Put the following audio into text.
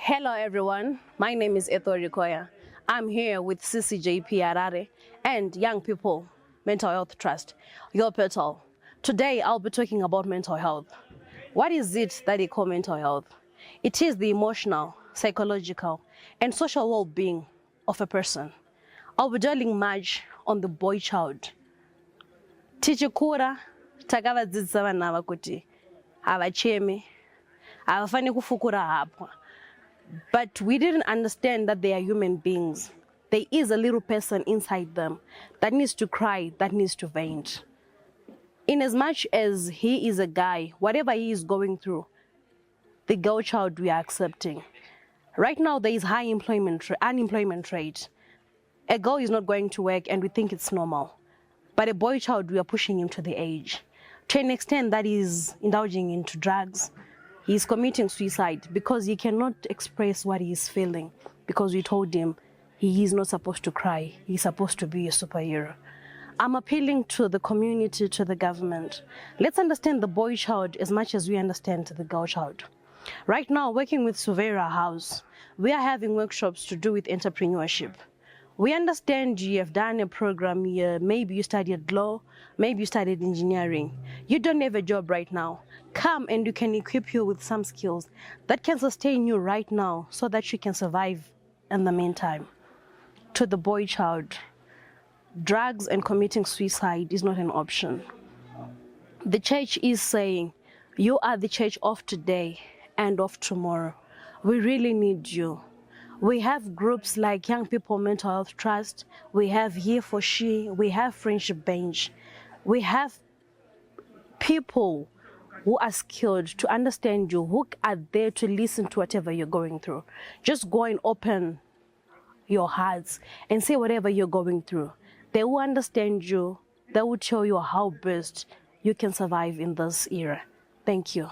Hello everyone, my name is Ethel Rikoya. I'm here with CCJP Harare and Young People Mental Health Trust, your portal. Today I'll be talking about mental health. What is it that they call mental health? It is the emotional, psychological, and social well-being of a person. I'll be dwelling much on the boy child. Tichikura takavadzidzisa vana ava kuti havachemi, havafani kufukura hapwa. But we didn't understand that they are human beings. There is a little person inside them that needs to cry, that needs to vent. In as much as he is a guy, whatever he is going through, the girl child we are accepting. Right now there is high unemployment rate. A girl is not going to work and we think it's normal. But a boy child, we are pushing him to the edge. To an extent that is indulging into drugs. He's committing suicide because he cannot express what he is feeling because we told him he is not supposed to cry. He's supposed to be a superhero. I'm appealing to the community, to the government. Let's understand the boy child as much as we understand the girl child. Right now, working with Silvester House, we are having workshops to do with entrepreneurship. We understand you have done a program here, maybe you studied law, maybe you studied engineering. You don't have a job right now. Come and we can equip you with some skills that can sustain you right now so that you can survive in the meantime. To the boy child, drugs and committing suicide is not an option. The church is saying, you are the church of today and of tomorrow. We really need you. We have groups like Young People Mental Health Trust, we have Here for She, we have Friendship Bench. We have people who are skilled to understand you, who are there to listen to whatever you're going through. Just go and open your hearts and say whatever you're going through. They will understand you, they will tell you how best you can survive in this era. Thank you.